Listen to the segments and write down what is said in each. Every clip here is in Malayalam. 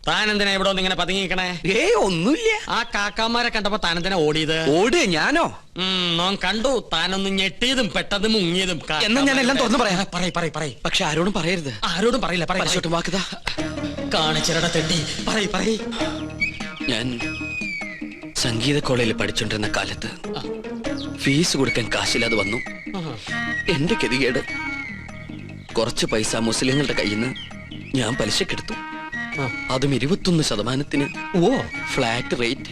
താനെന്തിനാ ഇവിടെ ഇങ്ങനെ പതുങ്ങിക്കണേ? ഒന്നുമില്ല. ആ കാക്കാമാരെ കണ്ടപ്പോ താനെന്തിനാ ഓടിയത്? ഓട് ഞാനോ? നോൻ കണ്ടു താനൊന്ന് ഞെട്ടിയതും പെട്ടതും മുങ്ങിയതും. എന്നാ ഞാൻ എല്ലാം തുറന്നു പറയാം. പറയ്. പക്ഷെ ആരോടും പറയരുത്. ആരോടും പറയില്ല. പരിശോട്ട് വാക്കുതാ കാണിച്ചിരട തെണ്ടി. പറയ്. ഞാൻ സംഗീത കോളേജിൽ പഠിച്ചോണ്ടിരുന്ന കാലത്ത് ഫീസ് കൊടുക്കാൻ കാശില്ലാതെ വന്നു. എന്റെ ഗതികേട് കുറച്ച് പൈസ മുസ്ലിങ്ങളുടെ കയ്യിൽ നിന്ന് ഞാൻ പലിശക്കെടുത്തു. അതും 21%. Flat rate.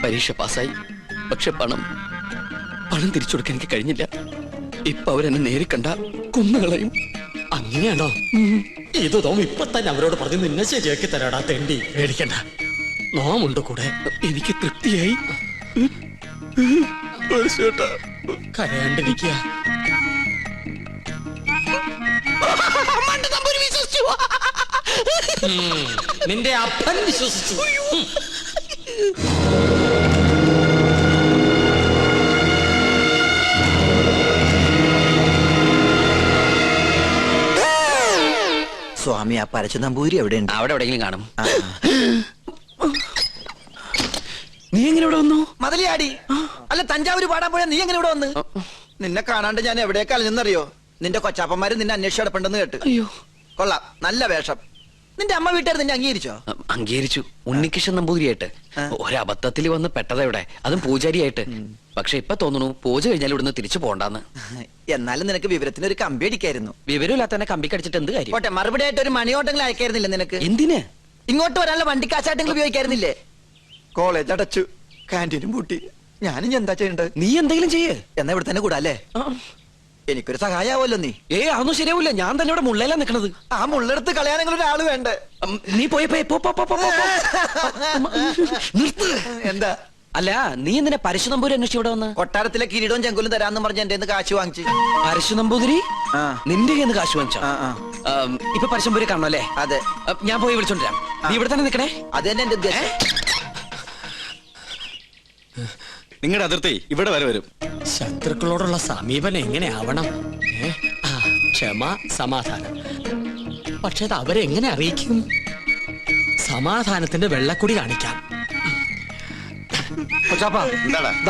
പരീക്ഷ പാസ്സായി. പക്ഷെ പണം തിരിച്ചു കൊടുക്കാൻ എനിക്ക് കഴിഞ്ഞില്ല. ഇപ്പൊ അവരെന്നെ നേരി കണ്ട കൊന്നുകളയും. അങ്ങനെയാണോ? ഇത് തോം ഇപ്പൊ തന്നെ അവരോട് പറഞ്ഞ് നിന്നെ ശരിയാക്കി തരാടാ തെണ്ടി. പേടിക്കണ്ട, നോമുണ്ട് കൂടെ. എനിക്ക് തൃപ്തിയായി. കരയാണ്ടിരിക്കുക. നിന്റെ അപ്പൻ വിശ്വസിച്ചു. സ്വാമി, ആ പരച്ച നമ്പൂരി എവിടെയുണ്ട്? അവിടെ എവിടെയെങ്കിലും കാണും. നീ എങ്ങനെ ഇവിടെ വന്നു? മതിലിയാടി. അല്ല, തഞ്ചാവൂര് പാടാൻ പോയാ നീ എങ്ങനെ ഇവിടെ വന്ന്? നിന്നെ കാണാണ്ട് ഞാൻ എവിടേക്ക് അലഞ്ഞെന്നറിയോ? നിന്റെ കൊച്ചാപ്പന്മാര് നിന്നെ അന്വേഷിച്ച് കിടപ്പുണ്ടെന്ന് കേട്ട്. അയ്യോ, കൊള്ളാം, നല്ല വേഷം. നിന്റെ അമ്മ വീട്ടുകാർ നിന്നെ അംഗീകരിച്ചോ? അംഗീകരിച്ചു. ഉണ്ണികൃഷ്ണൻ നമ്പൂതിരിയായിട്ട്. ഒരബദ്ധത്തിൽ വന്ന് പെട്ടതെവിടെ, അതും പൂജാരിയായിട്ട്. പക്ഷെ ഇപ്പൊ തോന്നുന്നു പൂജ കഴിഞ്ഞാൽ ഇവിടുന്ന് തിരിച്ചു പോണ്ടാന്ന്. എന്നാലും നിനക്ക് വിവരത്തിന് ഒരു കമ്പി അടിക്കായിരുന്നു. വിവരമില്ലാത്ത തന്നെ കമ്പി കടിച്ചിട്ട് എന്ത് കാര്യം? പോട്ടെ, മറുപടി ആയിട്ട് ഒരു മണിയോട്ടെങ്കിലും അയക്കായിരുന്നില്ല നിനക്ക്? എന്തിന്? ഇങ്ങോട്ട് വരാനുള്ള വണ്ടിക്കാശായിട്ടെങ്കിലും ഉപയോഗിക്കായിരുന്നില്ലേ? കോളേജ് അടച്ചു, കാന്റീനും പൂട്ടി. ഞാനും എന്താ ചെയ്യണ്ടത്? നീ എന്തെങ്കിലും ചെയ്യേ. എന്നാ ഇവിടെ തന്നെ കൂടാല്ലേ? എനിക്കൊരു സഹായാവല്ലോ നീ. അതൊന്നും ശരിയാവില്ല. ഞാൻ തന്നെ ഇവിടെ മുള്ളയിലാ നിക്കണത്. ആ മുള്ളെടുത്ത് കളയാനെങ്കിലും ഒരാള് വേണ്ടേ? നീ പോയി നിർത്ത്. എന്താ? അല്ല, നീ എന്തിനാ പരശു നമ്പൂരി അന്വേഷിച്ച് ഇവിടെ വന്ന്? കൊട്ടാരത്തിലെ കിരീടവും ചെങ്കുലും തരാന്ന് പറഞ്ഞ എന്റെ കാശ് വാങ്ങിച്ചു. പരശു നമ്പൂതിരി നിന്റെ കയ്യിൽ നിന്ന് കാശ് വാങ്ങിച്ചോ? ഇപ്പൊ പരശു നമ്പൂരി കാണണോ അല്ലേ? അതെ. ഞാൻ പോയി വിളിച്ചോണ്ടിരാം. നീ ഇവിടെ തന്നെ നിക്കണേ. അത് തന്നെ എന്റെ ഉദ്ദേശം. നിങ്ങളുടെ അതിർത്തി ഇവിടെ വരെ വരും. ശത്രുക്കളോടുള്ള സമീപനം എങ്ങനെയാവണം? ക്ഷമ, സമാധാനം. പക്ഷെ അത് അവരെങ്ങനെ അറിയിക്കും? സമാധാനത്തിന്റെ വെള്ളക്കുടി കാണിക്കാം.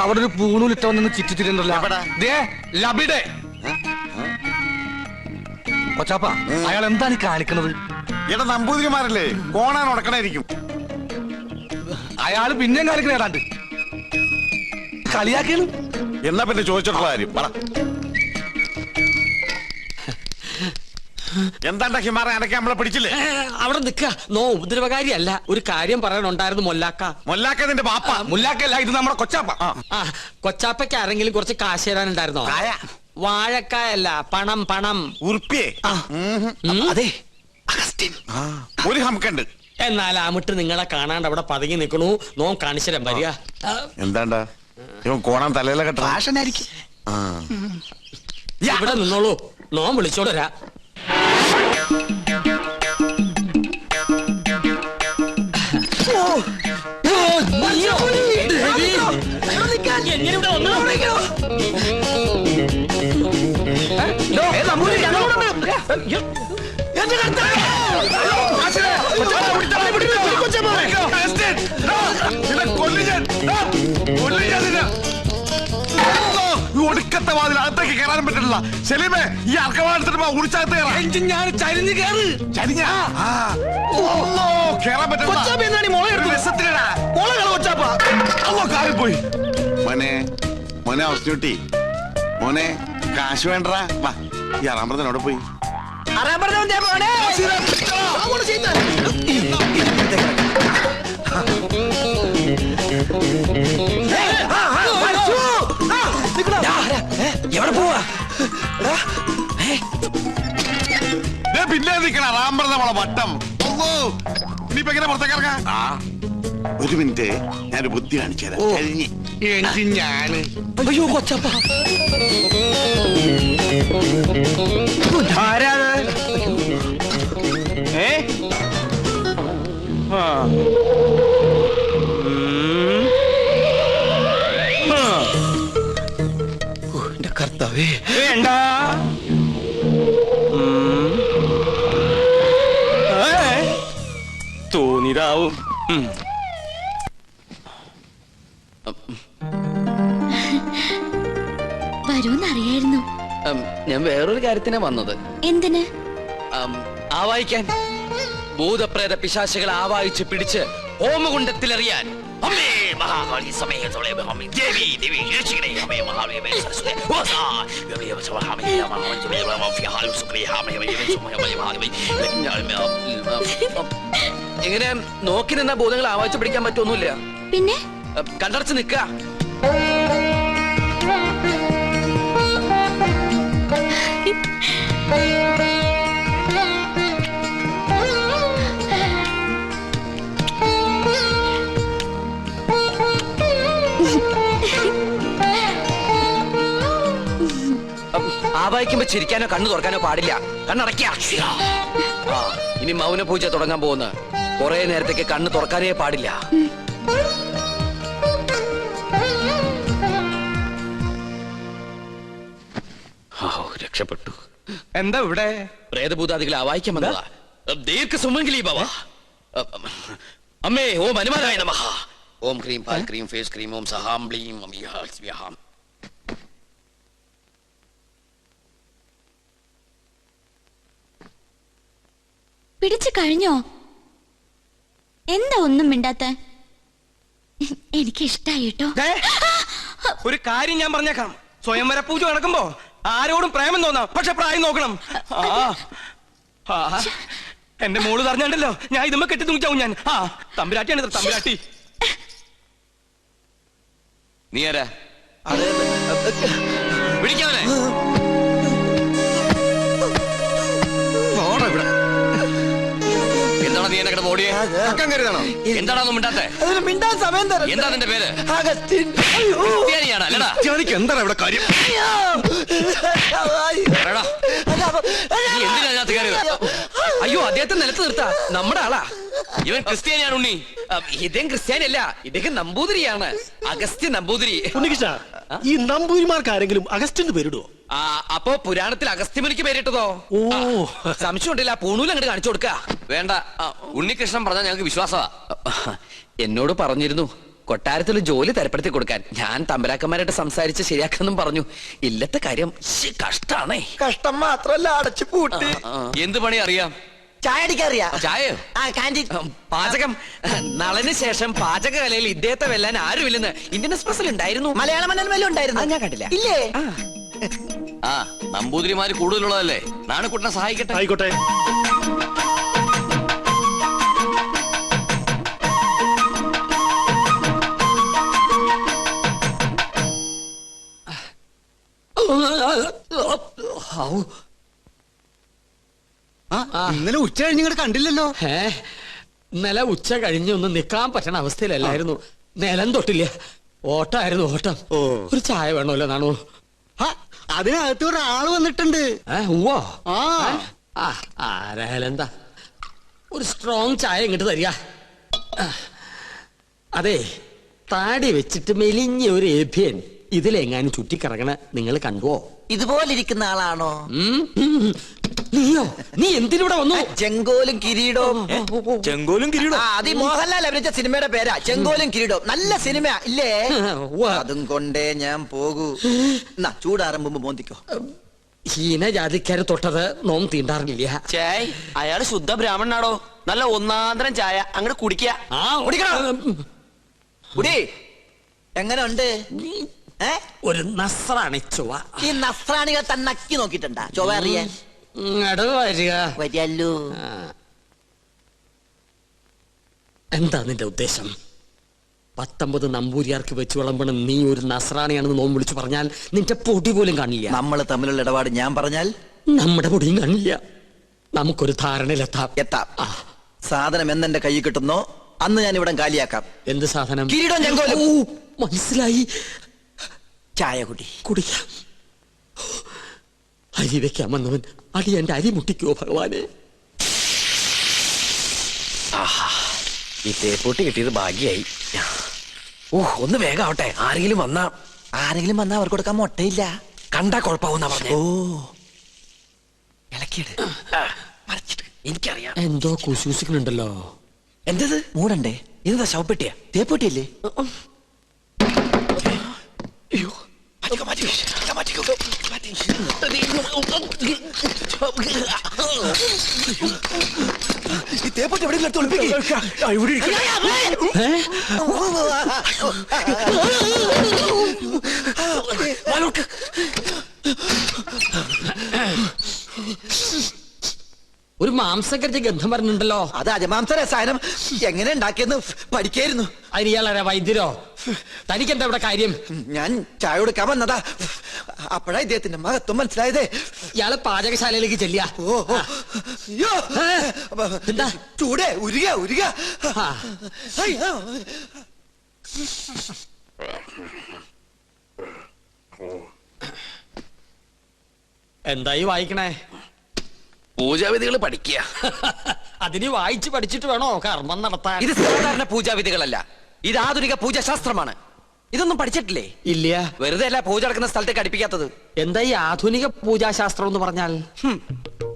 അവിടെ ഒരു പൂണൂലിട്ട വന്ന് ചുറ്റിത്തിരുന്നല്ലോ. കൊച്ചാപ്പ, അയാൾ എന്താണ് കാണിക്കുന്നത്? ഇവിടെ നമ്പൂതിരിമാരല്ലേ, കോണാൻ ഉടക്കണായിരിക്കും. അയാള് പിന്നെയും കാണിക്കണ ഏതാണ്ട് കളിയാക്കിയാണ്. എന്നാ പിന്നെ ചോദിച്ചിട്ടുള്ള കാര്യം പറ. എന്താണ്ടാ ഹിമാറ, അനക്കെ നമ്മളെ പിടിച്ചില്ലേ? അവിടെ നിക്ക. നോ ഉപദ്രവകാരിയല്ല. ഒരു കാര്യം പറയാനുണ്ടായിരുന്നു. മൊല്ലാക്ക നിന്റെ പാപ്പ. മുല്ലാക്കല്ല, ഇത് നമ്മുടെ കൊച്ചാപ്പ. കൊച്ചാപ്പയ്ക്ക് ആരെങ്കിലും കുറച്ച് കാശ് തരാനുണ്ടായിരുന്നോ? വാഴക്കായല്ല, പണം. ഉറുപ്പിയേ? അതെ, ഒരു ഹംക്കുണ്ട്. എന്നാൽ ആമിട്ട് നിങ്ങളെ കാണാണ്ട് അവിടെ പതുങ്ങി നിൽക്കണു. നോം കാണിച്ചരം വരിക. എന്താണ്ടാ ഇവൻ കോണാൻ തലയിലെ കെട്ട ഫാഷനായിരിക്കും. ഇവിടെ നിന്നോളൂ, നോം വിളിച്ചോടരാ. ഒടുക്കത്തെ വാതിൽ അകത്തേക്ക് കയറാനും പറ്റില്ല. സെലീമേ, ഈ അർക്കവാടത്തിന് ഉടിച്ചകത്ത് ഞാൻ ചരിഞ്ഞ് കയറ്. കേറാൻ പറ്റില്ല. മോനെ അവസ്ഥ മോനെ കാശ് വേണ്ടടാ. വാ, ഈ അറാമ്പറത്തിനോടെ പോയി. എവിടെ പോവാ? പിന്നെ നിക്കണ റാമ്പറ വട്ടം. ഇനിയിപ്പോ എങ്ങനെ പുറത്തേക്ക് ഇറങ്ങാം? ഒരു മിനിറ്റ്, ഞാനൊരു ബുദ്ധി കാണിച്ചു തരാം. ഞാന് അയ്യോ കൊച്ചപ്പ, എന്റെ കർത്താവേ. വേണ്ട, നീരാവും. വരൂന്നറിയായിരുന്നു. ഞാൻ വേറൊരു കാര്യത്തിനാ വന്നത്. എന്തിന്? ആവായിക്കാൻ ഭൂതപ്രേത പിശാചുകളെ ആവാഹിച്ച് പിടിച്ച് ഹോമകുണ്ടത്തിലെറിയാൻ. അമ്മേ മഹാകാളി സമയ അമ്മേ ദേവി ദേവി രക്ഷിക്കണേ അമ്മേ മഹാദേവി സരസ്വതി ഓസാ ദേവി സഹാമേ മഹാദേവി മഹാഫിയാലു സുഖേ ഹാമേ മഹാദേവി. എങ്ങനെ നോക്കി നിന്ന ഭൂതങ്ങളെ ആവാഹിച്ച് പിടിക്കാൻ പറ്റൊന്നുമില്ല. പിന്നെ കണ്ടടച്ച് നിക്ക. ആവാഹിക്കുമ്പോ ചിരിക്കാനോ കണ്ണു തുറക്കാനോ പാടില്ല. കണ്ണടയ്ക്ക. ഇനി മൗന പൂജ തുടങ്ങാൻ പോകുന്ന കുറെ നേരത്തേക്ക് കണ്ണ് തുറക്കാനേ പാടില്ല. രക്ഷപ്പെട്ടു. എന്താ ഇവിടെ? പ്രേതഭൂതാദികളെ ആവാഹിക്കാൻ വന്നതാ. ദീർഘ സുമംഗലി ഭവ. അമ്മേ ഓം ഹനുമാനായ നമഃ. ഓം ക്രീം പാൽ ക്രീം ഫേസ് ക്രീം ഓം സഹാം ബ്ലീം അമിഹാം. പിടിച്ചു കഴിഞ്ഞോ? എന്താ ഒന്നും മിണ്ടാത്ത? എനിക്ക് ഇഷ്ടായി കേട്ടോ. ഒരു കാര്യം ഞാൻ പറഞ്ഞേക്കാം. സ്വയംവര പൂജ നടക്കുമ്പോ ആരോടും പ്രേമം തോന്നാം, പക്ഷെ പ്രായം നോക്കണം. എന്റെ മോള് പറഞ്ഞല്ലോ, ഞാൻ ഇതുമ്മ കെട്ടി തൂങ്ങിച്ചാവും ഞാൻ. തമ്പുരാട്ടിയാണ് തമ്പുരാട്ടി. നീ ആരാ? പിടിക്കാവനെ. എന്താണ് നീ എന്നെ കിടന്ന് ഓടിയേ? എന്താണോ മിണ്ടാത്തെ? മിണ്ടാൻ സമയം തരാം. എന്താ നിന്റെ പേര്? അഗസ്റ്റിൻ. ക്രിസ്ത്യാനിയാണ് അല്ലടാ? എന്താണ് ഇവിടെ കാര്യം? പറയടാ. നീ എന്തിനാ അതിനകത്ത് കയറിയത്? അയ്യോ, അദ്ദേഹത്തെ നിലത്ത് നിർത്താ. നമ്മുടെ ആളാ. ഇവൻ ക്രിസ്ത്യാനിയാണ് ഉണ്ണി. ഇദ്ദേഹം ക്രിസ്ത്യാനിയല്ല, ഇദ്ദേഹം നമ്പൂതിരിയാണ്. അഗസ്ത്യൻ നമ്പൂതിരി. ഉണ്ണികൃഷ്ണ, ഈ നമ്പൂതിരിമാർക്ക് ആരെങ്കിലും അഗസ്റ്റിന് പേരിടുവോ? അപ്പോ പുരാണത്തിൽ അഗസ്ത്യമുനിക്ക് പേരിട്ടതോ? ഓ, സംശയമുണ്ടില്ല. പൂണൂല് അങ്ങോട്ട് കാണിച്ചു കൊടുക്ക. വേണ്ട, ഉണ്ണികൃഷ്ണൻ പറഞ്ഞാൽ ഞങ്ങൾക്ക് വിശ്വാസമാ. എന്നോട് പറഞ്ഞിരുന്നു കൊട്ടാരത്തിൽ ജോലി തരപ്പെടുത്തി കൊടുക്കാൻ. ഞാൻ തമ്പരാക്കന്മാരായിട്ട് സംസാരിച്ച് ശരിയാക്കാന്നും പറഞ്ഞു. ഇല്ലത്തെ കാര്യം കഷ്ടാണേ. കഷ്ടം മാത്രല്ല, അടച്ചു പൂട്ടി. എന്ത് പണി അറിയാം? ചായ അടിക്കാറിയാ? ചായയോ? പാചകം. നളന് ശേഷം പാചകകലയിൽ ഇദ്ദേഹത്തെ വെല്ലാൻ ആരുമില്ലെന്ന് ഇന്ത്യൻ എക്സ്പ്രസിൽ ഉണ്ടായിരുന്നു. മലയാള മനോരമയിലും ഉണ്ടായിരുന്നു. ഞാൻ കണ്ടില്ല. ഇല്ലേ? നമ്പൂതിരിമാര് കൂടുതലുള്ളതല്ലേ. നാണക്കുട്ടനെ സഹായിക്കട്ടെ. ആയിക്കോട്ടെ. ഇന്നലെ ഉച്ച കഴിഞ്ഞ് ഇങ്ങോട്ട് കണ്ടില്ലല്ലോ. ഇന്നലെ ഉച്ച കഴിഞ്ഞൊന്നും നിക്കാൻ പറ്റണ അവസ്ഥയിലല്ലായിരുന്നു. നിലം തൊട്ടില്ല. ഓട്ടമായിരുന്നു ഓട്ടം. ഒരു ചായ വേണമല്ലോ നാണു? അതിനകത്ത് ഒരാള് വന്നിട്ടുണ്ട്. ഉവ്വോ? ആ ആരായാലും എന്താ, ഒരു സ്ട്രോങ് ചായ ഇങ്ങോട്ട് തരിക. അതെ, താടി വെച്ചിട്ട് മെലിഞ്ഞ ഒരു ഏഭ്യൻ ഇതിലെങ്ങാനും ചുറ്റിക്കറങ്ങണ നിങ്ങൾ കണ്ടുവോ? ഇതുപോലിരിക്കുന്ന ആളാണോ? നീയോ? നീ എന്തിനൂടെ വന്നു? ചെങ്കോലും കിരീടവും. ചെങ്കോലും കിരീടം. അത് ഈ മോഹൻലാൽ അഭിനയിച്ച സിനിമയുടെ പേരാ, ചെങ്കോലും കിരീടവും. നല്ല സിനിമ ഇല്ലേ? അതും കൊണ്ടേ ഞാൻ പോകൂ. എന്നാ ചൂടാറുമ്പോ മോന്തിക്കോ. ഹീനജാതിക്കാര് തൊട്ടത് നോം തീണ്ടാറില്ല. ചേയ്, അയാള് ശുദ്ധ ബ്രാഹ്മണനാടോ. നല്ല ഒന്നാന്തരം ചായ അങ്ങോട്ട് കുടിക്കുക. കുടി. എങ്ങനെ ഉണ്ട്? ഒരു നസ്രാണി ചൊവ്വ. ഈ നസ്രാണികൾ തന്നെ നക്കി നോക്കിട്ടുണ്ടാ ചൊവ്വ അറിയാൻ? വരികല്ലോ. എന്താ നിന്റെ ഉദ്ദേശം? 19 നമ്പൂരിയാർക്ക് വെച്ച് വിളമ്പണം നീ ഒരു നസ്രാണിയാണെന്ന് നോം വിളിച്ചു പറഞ്ഞാൽ നിന്റെ പൊടി പോലും കാണില്ല. നമ്മൾ തമ്മിലുള്ള ഇടപാട് ഞാൻ പറഞ്ഞാൽ നമ്മുടെ പൊടിയും കാണില്ല. നമുക്കൊരു ധാരണയിലെത്താം. എത്താം. സാധനം എന്നെന്റെ കൈ കിട്ടുന്നോ അന്ന് ഞാൻ ഇവിടെ കാലിയാക്കാം. എന്ത് സാധനം? കിരീടം ചെങ്കോലും. മനസ്സിലായി. ചായ കുടി. കുടിക്കാം. അരി വെക്കാൻ വന്നവൻ അടി എന്റെ അരി മുട്ടിക്കോ ഭഗവാനെ. ഈ തേപ്പൂട്ടി കിട്ടിയത് ഭാഗ്യായി. ഒന്ന് വേഗം ആവട്ടെ. ആരെങ്കിലും വന്നാ അവർക്ക് കൊടുക്കാൻ മുട്ടയില്ല. കണ്ടാ കുഴപ്പാവുന്ന പറഞ്ഞു. ഇളക്കിയിട്ട് മറിച്ചിട്ട് എനിക്കറിയാം. എന്തോ കുശൂസിക്കുന്നുണ്ടല്ലോ. എന്തത്? മൂടണ്ടേ? ഇതെന്താ ശവപ്പെട്ടിയാ? തേപ്പൊട്ടിയല്ലേ? ഈ തേപ്പൊട്ടി എവിടെയെങ്കിലും എടുത്ത് ഒളിപ്പിക്ക്. ഒരു മാംസക്കരിച്ച ഗന്ധം പറഞ്ഞിട്ടുണ്ടല്ലോ. അത് അജമാംസ രസായനം എങ്ങനെ ഉണ്ടാക്കിയെന്ന് പഠിക്കായിരുന്നു. അതിന് ഇയാളാരാ വൈദ്യരോ? തനിക്കെന്താ ഇവിടെ കാര്യം? ഞാൻ ചായ കൊടുക്കാൻ വന്നതാ. അപ്പോഴാ ഇദ്ദേഹത്തിന്റെ മഹത്വം മനസ്സിലായതേ. ഇയാള് പാചകശാലയിലേക്ക് ചെല്ലിയ. ഓ ഓ. അയ്യോ. എന്താ? ചൂടേ ഉരുക ഉരുക. ആ. അയ്യോ. എന്തായി വായിക്കണേ? പൂജാവിധികൾ പഠിക്കുക. അതിന് വായിച്ച് പഠിച്ചിട്ട് വേണോ കർമ്മം നടത്താൻ? ഇത് സാധാരണ പൂജാവിധികളല്ല, ഇത് ആധുനിക പൂജാശാസ്ത്രമാണ്. ഇതൊന്നും പഠിച്ചിട്ടില്ലേ? ഇല്ല. വെറുതെ അല്ല പൂജ നടക്കുന്ന സ്ഥലത്തേക്ക് അടുപ്പിക്കാത്തത്. എന്താ ഈ ആധുനിക പൂജാശാസ്ത്രം എന്ന് പറഞ്ഞാൽ?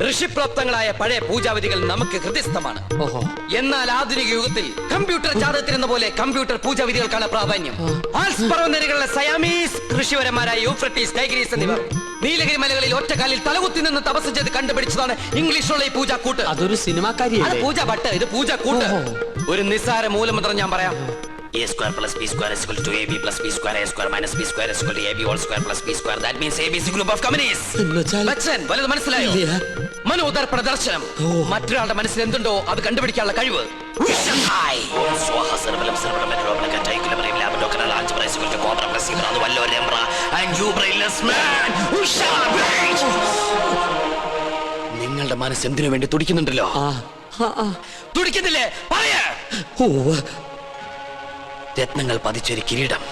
ഋഷിപ്രോക്തങ്ങളായ പഴയ പൂജാവിധികൾ നമുക്ക് ഹൃദയസ്ഥമാണ്. ഓഹോ. എന്നാൽ ആധുനിക യുഗത്തിൽ കമ്പ്യൂട്ടർ ജാതകത്തിനെന്ന പോലെ കമ്പ്യൂട്ടർ പൂജാവിധികൾക്കാണ് പ്രാധാന്യം. ആൽസ് പർവ്വതനിരകളിലെ സയാമീസ് ഋഷിവരന്മാരായ യൂഫ്രട്ടീസ്, ടൈഗ്രീസ് എന്നിവർ നീലഗിരി മലകളിൽ ഒറ്റക്കാലിൽ തലകുത്തി നിന്ന് തപസ് ചെയ്ത് കണ്ടുപിടിച്ചതാണ് ഇംഗ്ലീഷിലുള്ള ഈ പൂജാക്കൂട്ട്. അതൊരു സിനിമാക്കാരിയല്ലേ? പൂജ ഭട്ട്, ഇത് പൂജാക്കൂട്ട്. ഒരു നിസ്സാര മൂലമന്ത്രം ഞാൻ പറയാം. A square plus b square is equal to ab plus b square, a square minus b square is equal to ab whole square plus b square. That means ABC group of companies. Bachchan, വലുത് മനസ്സിലായോ? മനോദർപ്പണ ദർശനം. മറ്റൊരാളുടെ മനസ്സിൽ എന്തുണ്ടോ അത് കണ്ടുപിടിക്കാനുള്ള കഴിവ്. I swaha cerebellum cerebellum medulla equilibrium labdocinal algebra is equal to cobra plus zebra and vallo rembra and you brainless man. നിങ്ങളുടെ മനസ്സ് എന്തിനു വേണ്ടി തുടിക്കുന്നുണ്ടല്ലോ? തുടിക്കുന്നില്ലേ? പറയേ. രത്നങ്ങൾ പതിച്ചൊരു കിരീടം,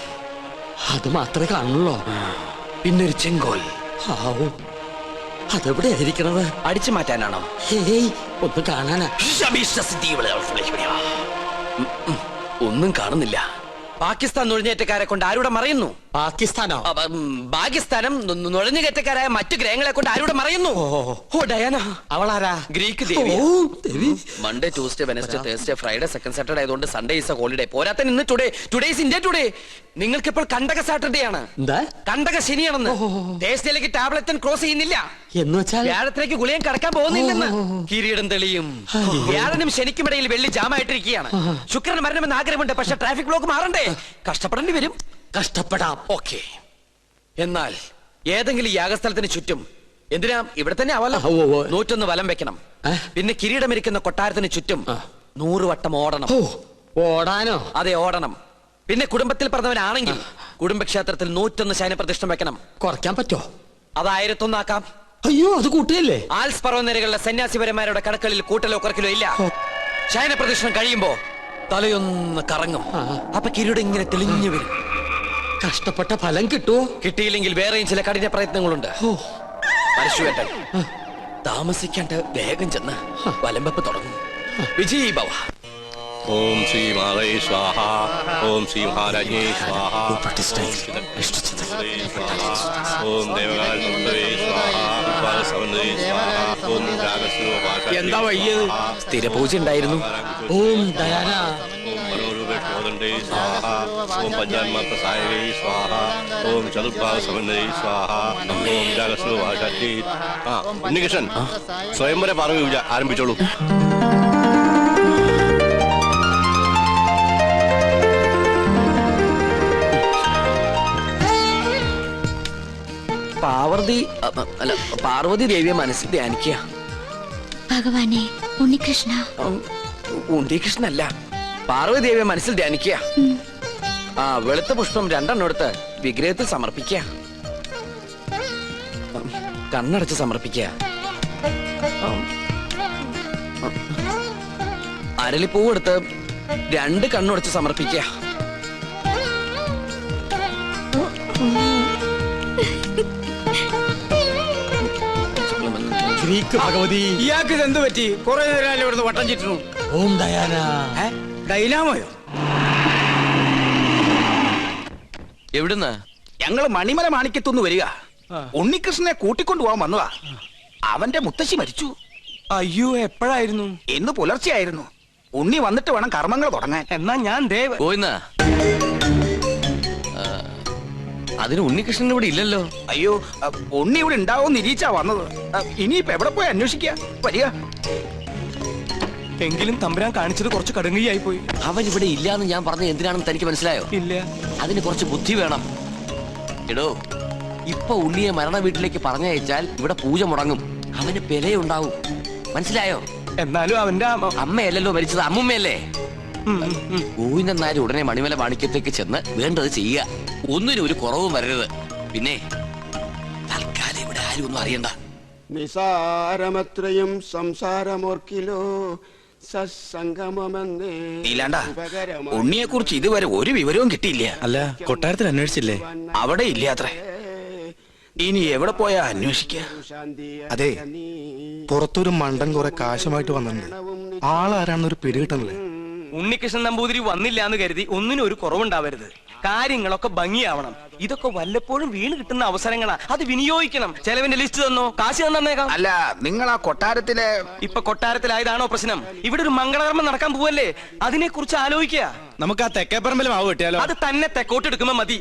അത് മാത്രമേ കാണുള്ളൂ. പിന്നൊരു ചെങ്കോൽ. അതെവിടെയായിരിക്കണത്? അടിച്ചു മാറ്റാനാണോ? ഹേയ്, ഒന്ന് കാണാനാ. ഒന്നും കാണുന്നില്ല. പാകിസ്ഥാൻ നുഴഞ്ഞേറ്റക്കാരെ കൊണ്ട് ആരുടെ മറയുന്നു? പാകിസ്ഥാനോ? പാകിസ്ഥാനം നുഴഞ്ഞുകയറ്റക്കാരായ മറ്റു ഗ്രഹങ്ങളെ കൊണ്ട് ആരുടെ മറയുന്നു? ഓ ഡയാന. അവളാരാ? ഗ്രീക്ക് ദേവി. ഓ, ദേവി. Monday, Tuesday, Wednesday, Thursday, Friday, second Saturday ആയതുകൊണ്ട് സൺഡേ ഈസ് എ ഹോളിഡേ. പോരാത്തൻ ഇന്ന് ടുഡേ ഈസ് ഇന്ത്യ ടുഡേ. നിങ്ങൾക്ക് ഇപ്പോൾ കണ്ടക സാറ്റർഡേ ആണ്. എന്താ? കണ്ടക ശനിയാണെന്ന്. തേഴ്സ്ഡേയിലേക്ക് ടാബ്ലറ്റ് ക്രോസ് ചെയ്യുന്നില്ല. എന്ന് വെച്ചാൽ വ്യാഴത്തിലേക്ക് ഗുളിയം കടക്കാൻ പോകുന്നില്ലെന്ന്. കിരീടം തെളിയും. വ്യാഴനും ശനിക്കുമിടയിൽ വെള്ളി ജാമായിട്ടിരിക്കുകയാണ്. ശുക്രന് മരണമെന്ന് ആഗ്രഹമുണ്ട്, പക്ഷെ ട്രാഫിക് ബ്ലോക്ക് മാറണ്ടേ? കഷ്ടപ്പെടേണ്ടി വരും. കഷ്ടപ്പെടാം. ഓക്കെ. എന്നാൽ ഏതെങ്കിലും യാഗസ്ഥലത്തിന് ചുറ്റും, എന്തിനാ ഇവിടെ തന്നെ ആവല്ലോ, 101 വലം വെക്കണം. പിന്നെ കിരീടമിരിക്കുന്ന കൊട്ടാരത്തിന് ചുറ്റും 100 വട്ടം ഓടണം. ഓടാനോ? അതെ, ഓടണം. പിന്നെ കുടുംബത്തിൽ പറഞ്ഞവനാണെങ്കിൽ കുടുംബക്ഷേത്രത്തിൽ 101 ശയനപ്രതിഷ്ഠം വെക്കണം. കുറയ്ക്കാൻ പറ്റോ? അത് 1001 ആക്കാം. അയ്യോ, അത് കൂട്ടിയല്ലേ? ആൽസ് പർവ്വതനിരകളിലെ സന്യാസിപരന്മാരുടെ കണക്കളിൽ കൂട്ടലോ കുറക്കലോ ഇല്ല. ശയനപ്രതിഷ്ഠം കഴിയുമ്പോ തലയൊന്ന് കറങ്ങും. അപ്പൊ കിരീടം ഇങ്ങനെ തെളിഞ്ഞു വരും. കഷ്ടപ്പെട്ട ഫലം കിട്ടുവോ? കിട്ടിയില്ലെങ്കിൽ വേറെയും ചില കഠിന പ്രയത്നങ്ങളുണ്ട്. പരശുവേട്ടൻ താമസിക്കാണ്ട് വേഗം ചെന്ന് വലംവെപ്പ് തുടങ്ങും. വിജയ് ഭവ. ഓം ശ്രീ മാതേ സ്വാഹ, ഓം ശ്രീ മഹാരാജ്ഞേ സ്വാഹ, ഓം ദേവകാലേ സ്വാഹ, ഓം എന്താ വയ്യത്? സ്ഥിരപൂജ ഉണ്ടായിരുന്നു. ഓം ഡയാന. ഓം മനോരൂപേ സ്വാഹ, ഓം പഞ്ചാന്മാത്രസായകേ സ്വാഹ, ഓം ചതുർഭാഗ സമന്വയേ സ്വാഹ, ഓം രാഗസ്വ ഭാഷാ. ഉണ്ണികൃഷ്ണൻ, സ്വയംവര പാർവ്വ പൂജ ആരംഭിച്ചോളൂ. പാർവതി ദേവിയെ മനസ്സിൽ ധ്യാനിക്കുക. ഭഗവാനെ, ഉണ്ണികൃഷ്ണ. ഉണ്ണികൃഷ്ണല്ല, പാർവതി ദേവിയെ മനസ്സിൽ ധ്യാനിക്കുക. വെളുത്ത പുഷ്പം 2 എടുത്ത് വിഗ്രഹത്തിൽ സമർപ്പിക്കുക. കണ്ണടച്ച് സമർപ്പിക്കുക. അരളിപ്പൂവ് എടുത്ത് 2 കണ്ണുടച്ച് സമർപ്പിക്കുക. ഗ്രീക്ക് ഭഗവതി. ഇയാൾക്ക് എന്ത് പറ്റി? കുറെ നേരം ഇവിടുന്ന് വട്ടം ചുറ്റുന്നു. ഓം ഡയാന. ഡൈനാമോയോ? എവിടുന്ന്? ഞങ്ങള് മണിമല മാണിക്കത്തുനിന്ന് വരിക. ഉണ്ണികൃഷ്ണനെ കൂട്ടിക്കൊണ്ടുപോകാൻ വന്നതാ. അവന്റെ മുത്തശ്ശി മരിച്ചു. അയ്യോ, എപ്പോഴായിരുന്നു? ഇന്ന് പുലർച്ചെയായിരുന്നു. ഉണ്ണി വന്നിട്ട് വേണം കർമ്മങ്ങൾ തുടങ്ങാൻ. എന്നാ ഞാൻ ദേവ് പോയിന്ന അതിന് ഉണ്ണികൃഷ്ണൻ ഇവിടെ ഇല്ലല്ലോ. അയ്യോ, ഉണ്ണി ഇവിടെ ഉണ്ടാവും നിരീച്ചാ വന്നത്. ഇനിയിപ്പോ എവിടെ പോയി അന്വേഷിക്കുക? വരിക. എങ്കിലും തമ്പുരാൻ കാണിച്ചത് കുറച്ച് കടുങ്കയായി പോയി. അവൻ ഇവിടെ ഇല്ലാന്ന് ഞാൻ പറഞ്ഞത് എന്തിനാണെന്ന് തനിക്ക് മനസ്സിലായോ? ഇല്ല. അതിന് കുറച്ച് ബുദ്ധി വേണം. എടോ, ഇപ്പൊ ഉണ്ണിയെ മരണ വീട്ടിലേക്ക് പറഞ്ഞയച്ചാൽ ഇവിടെ പൂജ മുടങ്ങും, അവന് പെലയുണ്ടാവും. മനസ്സിലായോ? എന്നാലും അവന്റെ അമ്മയല്ലല്ലോ മരിച്ചത്, അമ്മുമ്മയല്ലേ? ഗോവിന്ദൻ നായർ ഉടനെ മണിമല മാണിക്യത്തേക്ക് ചെന്ന് വേണ്ടത് ചെയ്യുക. ഒന്നിനും ഒരു കുറവും വരരുത്. പിന്നെ തൽക്കാലം ഇവിടെ ആരും ഒന്നും അറിയണ്ട. നിസാരമത്രയും സംസാരമോർക്കിലോ സത്സംഗമമെന്നേ. നീലാണ്ട, ഉണ്ണിയെ കുറിച്ച് ഇതുവരെ ഒരു വിവരവും കിട്ടിയില്ല. അല്ല, കൊട്ടാരത്തിൽ അന്വേഷിച്ചില്ലേ? അവിടെ ഇല്ല അത്രേ. ഇനി എവിടെ പോയാ അന്വേഷിക്ക? അതെ, പുറത്തൊരു മണ്ടൻ കുറെ കാശുമായിട്ട് വന്നിട്ടുണ്ട്. ആളാരാണെന്നൊരു പിടികിട്ടണല്ലേ. ഉണ്ണികൃഷ്ണൻ നമ്പൂതിരി വന്നില്ല എന്ന് കരുതി ഒന്നിനും ഒരു കുറവുണ്ടാവരുത്. കാര്യങ്ങളൊക്കെ ഭംഗിയാവണം. ഇതൊക്കെ വല്ലപ്പോഴും വീണ് കിട്ടുന്ന അവസരങ്ങളാ, അത് വിനിയോഗിക്കണം. ചെലവിന്റെ ലിസ്റ്റ് തന്നോ, കാശ് തന്നേക്കാം. അല്ല, നിങ്ങൾ ആ കൊട്ടാരത്തിലെ ഇപ്പൊ കൊട്ടാരത്തിലായതാണോ പ്രശ്നം? ഇവിടെ ഒരു മംഗളകർമ്മം നടക്കാൻ പോവല്ലേ, അതിനെ കുറിച്ച് ആലോചിക്കുക. നമുക്ക് ആ തെക്കേപ്പറമ്പിൽ മാവ് കിട്ടിയാലോ? അത് തന്നെ തെക്കോട്ടെടുക്കുമ്പോ മതി.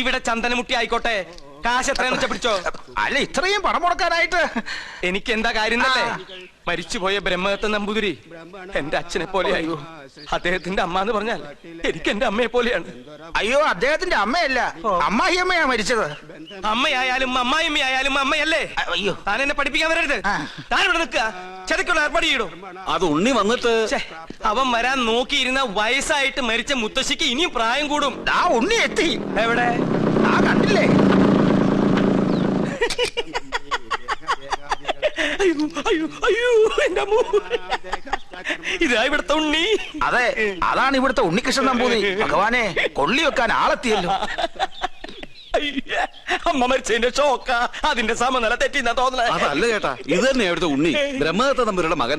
ഇവിടെ ചന്ദനമുട്ടി ആയിക്കോട്ടെ. കാശ് എത്രയെന്ന് വെച്ചാ പിടിച്ചോ. അല്ല, ഇത്രയും പണം മുടക്കാനായിട്ട് എനിക്ക് എന്താ കാര്യം എന്നല്ലേ? മരിച്ചുപോയ ബ്രഹ്മദത്ത നമ്പൂതിരി എന്റെ അച്ഛനെ പോലെയായി. അദ്ദേഹത്തിന്റെ അമ്മ എന്ന് പറഞ്ഞാൽ എനിക്ക് എന്റെ അമ്മയെ പോലെയാണ്. അയ്യോ, അദ്ദേഹത്തിന്റെ അമ്മയല്ല, അമ്മായിയമ്മയാ മരിച്ചത്. അമ്മയായാലും അമ്മായിമ്മയായാലും അമ്മയല്ലേ? അയ്യോ, താൻ എന്നെ പഠിപ്പിക്കാൻ വരരുത്. താൻ ഇവിടെ നിൽക്കുക, ചതക്കുള്ള ഏർപ്പാട് ചെയ്യടോ. അത് ഉണ്ണി വന്നിട്ട് അവൻ വരാൻ നോക്കിയിരുന്ന വയസ്സായിട്ട് മരിച്ച മുത്തശ്ശിക്ക് ഇനിയും പ്രായം കൂടും. ആ ഉണ്ണി എത്തി. എവിടെ? ആ കണ്ടില്ലേ? അയ്യോ അയ്യോ അയ്യോ, എന്റെ അമ്മോ. ഇതാ ഇവിടുത്തെ ഉണ്ണി. അതെ, അതാണ് ഇവിടുത്തെ ഉണ്ണികൃഷ്ണൻ നമ്പൂതിരി. ഭഗവാനെ, കൊള്ളി വെക്കാൻ ആളെത്തിയല്ലോ. അയ്യ, അമ്മ മരിച്ചതിന്റെ ഷോക്ക, അതിന്റെ സമനില തെറ്റിന്നാ തോന്നണേ. അതല്ല ചേട്ടാ, ഇത് തന്നെ ഇവിടുത്തെ ഉണ്ണി, ബ്രഹ്മദത്ത നമ്പൂരിയുടെ മകൻ.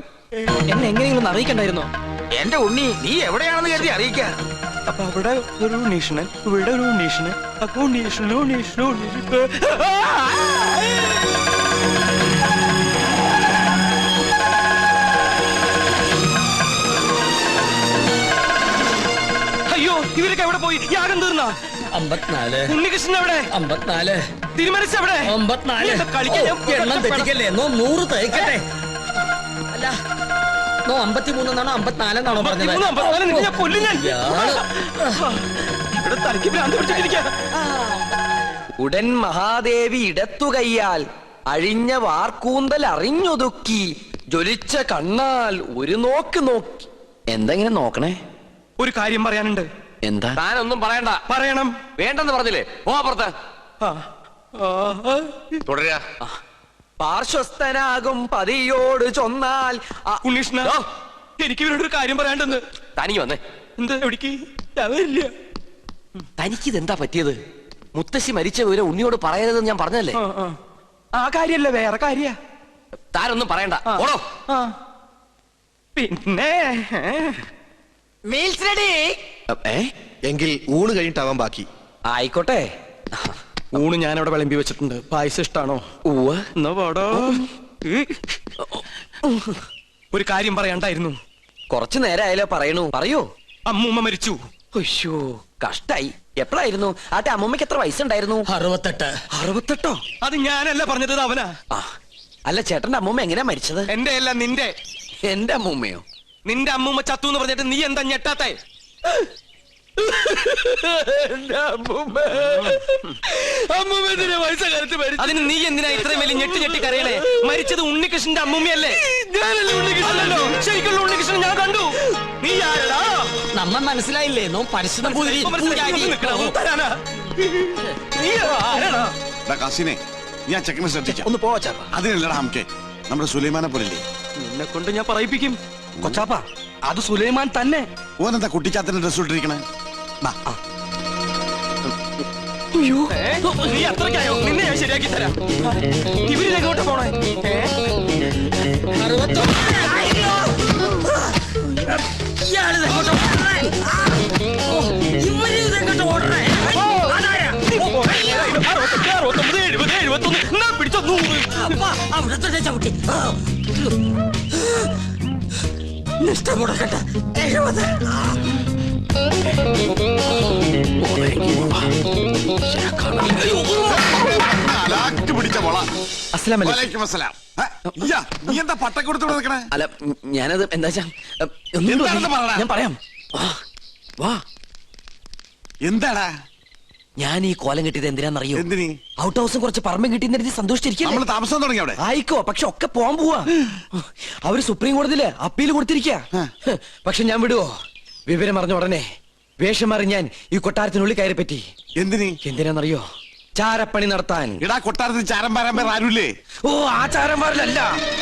എന്നെ എങ്ങനെയെങ്കിലും അറിയിക്കണ്ടായിരുന്നോ? എന്റെ ഉണ്ണി, നീ എവിടെയാണെന്ന് കരുതി അറിയിക്ക. അപ്പൊ അവിടെ ഒരു ഉണ്ണീഷണൻ, ഇവിടെ ഒരു ഉണ്ണീഷണൻ, അപ്പൊ ഉണ്ണീഷണൻ ഉണ്ണീഷണൻ ഉണ്ണീഷണൻ. അയ്യോ, ഇവരൊക്കെ എവിടെ പോയി? യാഗം തീർന്നാ? 54 ഉണ്ണികൃഷ്ണൻ എവിടെ? 54 തിരുമനസ് എവിടെ? 54 എണ്ണം തെറ്റിക്കല്ലേ? 100 തയ്ക്കട്ടെ. അല്ല, 53 എന്നാണോ 54 എന്നാണോ പറഞ്ഞത്? ഇവിടെ തലയ്ക്ക് ഭ്രാന്ത് പിടിച്ചിട്ടിരിക്കാ. ഉടൻ മഹാദേവി ഇടത്തു കൈയാൽ അഴിഞ്ഞ വാർക്കൂന്തൽ അറിഞ്ഞൊതുക്കി ജ്വലിച്ച കണ്ണാൽ ഒരു നോക്ക് നോക്കി. എന്തെങ്ങനെ നോക്കണേ? ഒരു കാര്യം പറയാനുണ്ട്. എന്താ? താനൊന്നും പറയണ്ട. പറയണം. വേണ്ടെന്ന് പറഞ്ഞില്ലേ? പോ പുറത്ത്. തുടരാ. പാർശ്വസ്ഥനാകും പതിയോട് ചൊന്നാൽ. ഉണ്ണീഷ്ണ, എനിക്ക് ഇവരോട് ഒരു കാര്യം പറയാണ്ടെന്ന്. തനിക്ക് വന്നേ. എന്താ? എവിടേക്ക്? ഞാനില്ല. തനിക്കിതെന്താ പറ്റിയത്? മുത്തശ്ശി മരിച്ച വിവരം ഉണ്ണിയോട് പറയരുതെന്ന് ഞാൻ പറഞ്ഞല്ലേ? ആ കാര്യല്ല, വേറെ കാര്യ. താനൊന്നും പറയണ്ട. ഓടോ. പിന്നെ മീൽസ് റെഡി. എങ്കിൽ ഊണ് കഴിഞ്ഞിട്ടാവാൻ ബാക്കി. ആയിക്കോട്ടെ. ഊണ് ഞാൻ അവിടെ വിളമ്പി വെച്ചിട്ടുണ്ട്. പായസം ഇഷ്ടാണോ? എന്നാ പാടോ. ഒരു കാര്യം പറയണ്ടായിരുന്നു. കുറച്ചു നേരമായാലോ പറയണു. പറയൂ. അമ്മൂമ്മ മരിച്ചു. അയ്യോ, കഷ്ടായി. എപ്പോഴായിരുന്നു? ആട്ടെ, അമ്മൂമ്മക്ക് എത്ര വയസ്സുണ്ടായിരുന്നു? 68. 68? അത് ഞാനല്ല പറഞ്ഞത്, അവനാ. അല്ല, ചേട്ടന്റെ അമ്മൂമ്മ എങ്ങനെയാ മരിച്ചത്? എന്റെ അല്ല, നിന്റെ. എന്റെ അമ്മൂമ്മയോ? നിന്റെ അമ്മൂമ്മ ചത്തു എന്ന് പറഞ്ഞിട്ട് നീ എന്താ ഞെട്ടാത്തെ? അതിന് നീ എന്തിനാ ഇത്രയും വലിയ ഞെട്ടി ഞെട്ടി കരയണേ? മരിച്ചത് ഉണ്ണികൃഷ്ണന്റെ അമ്മൂമ്മയല്ലേ? അല്ലല്ലോ, ശരിക്കുള്ള ഉണ്ണികൃഷ്ണൻ ഞാൻ കണ്ടു. നീ ആരടാ? നമ്മ മനസ്സിലായില്ലേ? നോ പരിശുദ്ധ പൂജാരി. നീ ആരാടാ? കാസിനെ, ഞാൻ ചെക്കനെ ശ്രദ്ധിക്കാം. ഒന്ന് പോവാ ചാപ്പ. അതിനല്ലടാ നമുക്ക് നമ്മുടെ സുലൈമാനെ പോലല്ലേ. നിന്നെ കൊണ്ട് ഞാൻ പറയിപ്പിക്കും. കൊച്ചാപ്പ, അത് സുലൈമാൻ തന്നെ. ഓനെന്താ കുട്ടിച്ചാത്തന്റെ ഡ്രസ് ഇട്ടിരിക്കണേ? അയ്യോ, നീ അത്രയ്ക്കായോ? നിന്നെ ഞാൻ ശരിയാക്കി തരാം. ഇവരിലെങ്ങോട്ട് പോണേ? 69 പിടിച്ചോ 100. നിഷ്ഠ മുടക്കട്ടെ 70. അലാക്ക് പിടിച്ച മോള അസ്സലാമു അലൈക്കും. വലൈക്കും അസ്സലാം. ഇയ്യാ, നീ എന്താ പട്ടക്കൊടുത്തോടെ നിൽക്കണേ? അല്ല ഞാനത് എന്താ വെച്ചാ, എന്താണെന്ന് പറയടാ. ഞാൻ പറയാം. വാ, വാ. എന്താടാ? ഞാൻ ഈ കോലം കിട്ടിയത് എന്തിനാന്നറിയോ? എന്തിന്? ഔട്ട് ഹൗസും കുറച്ച് പറമ്പും കിട്ടിയെന്ന് സന്തോഷിച്ചിരിക്കും. നമ്മള് താമസം തുടങ്ങി അവിടെ. ആയിക്കോ, പക്ഷെ ഒക്കെ പോവാൻ പോവാ. അവര് സുപ്രീം കോടതിയില് അപ്പീൽ കൊടുത്തിരിക്കാ. പക്ഷെ ഞാൻ വിടുവോ? വിവരം അറിഞ്ഞ ഉടനെ വേഷം മാറി ഞാൻ ഈ കൊട്ടാരത്തിനുള്ളിൽ കയറി പറ്റി. എന്തിന്? എന്തിനാന്നറിയോ? ചാരപ്പണി നടത്താൻ. ഇടാ, കൊട്ടാരത്തിൽ ചാരം പാരാൻ പേർ ആരുമില്ലേ? ഓ, ആ ചാരന്മാരിലല്ല,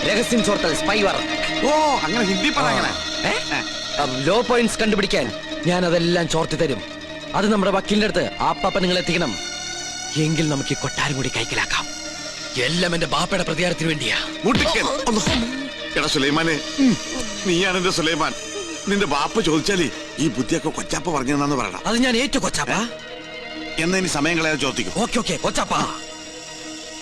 രഹസ്യം ചോർത്തൽ, സ്പൈ വർക്ക്. ഓ, അങ്ങനെ ഹിന്ദി പറ. അങ്ങനെ ലോ പോയിന്റ്സ് കണ്ടുപിടിക്കാൻ ഞാൻ അതെല്ലാം ചോർത്തി തരും. അത് നമ്മുടെ വക്കീലിന്റെ അടുത്ത് ആപ്പാപ്പ നിങ്ങൾ എത്തിക്കണം. എങ്കിൽ നമുക്ക് ഈ കൊട്ടാരം കൂടി കൈക്കലാക്കാം. എല്ലാം എന്റെ ബാപ്പയുടെ പ്രതികാരത്തിന് വേണ്ടിയാ. മുട്ടിക്കൻ. എടാ സുലൈമാനെ, നീയാണ് എന്റെ സുലൈമാൻ. നിന്റെ ബാപ്പ ചോദിച്ചാലേ ഈ ബുദ്ധിയൊക്കെ കൊച്ചാപ്പ പറഞ്ഞെന്നു പറയണം. അത് ഞാൻ ഏറ്റു കൊച്ചാപ്പ. എന്നാ ഇനി സമയം കളയാതെ ചോദിക്കും. ഓക്കെ ഓക്കെ കൊച്ചാപ്പ.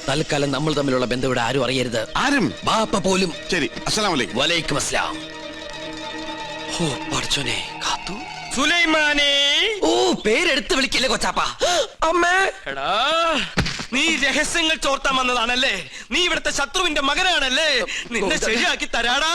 തൽക്കാലം നമ്മൾ തമ്മിലുള്ള ബന്ധം ഇവിടെ ആരും അറിയരുത്. ആരും? ബാപ്പ പോലും. ശരി. അസ്സലാമു അലൈക്കും. വലൈക്കും അസ്സലാം. ഓ പഠിച്ചോനെ, കാത്തു. സുലൈമാനേ. ഓ, പേരെടുത്ത് വിളിക്കില്ലേ കൊച്ചാപ്പ. അമ്മേ. എടാ, നീ രഹസ്യങ്ങൾ ചോർത്താൻ വന്നതാണല്ലേ? നീ ഇവിടുത്തെ ശത്രുവിന്റെ മകനാണല്ലേ? നിന്നെ ശരിയാക്കി തരാടാ.